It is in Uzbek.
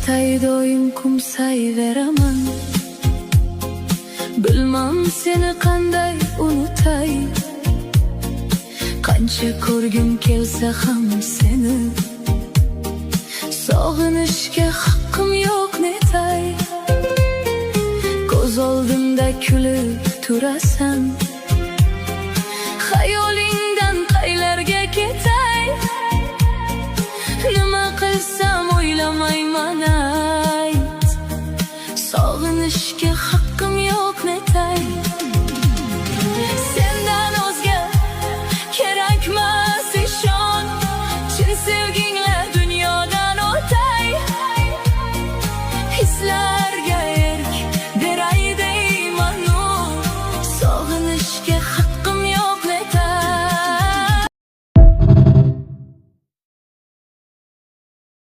Qatay doim kumsayveraman. Bilmam seni qanday unutay. Qancha ko'rgim kelsa ham seni, sog'inishga haqqim yo'q netay. Ko'z oldimda kulib turasan, xayolingdan qaylarga ketay. Nima qilsam o'ylamayman ayt, sog'inishga haqqim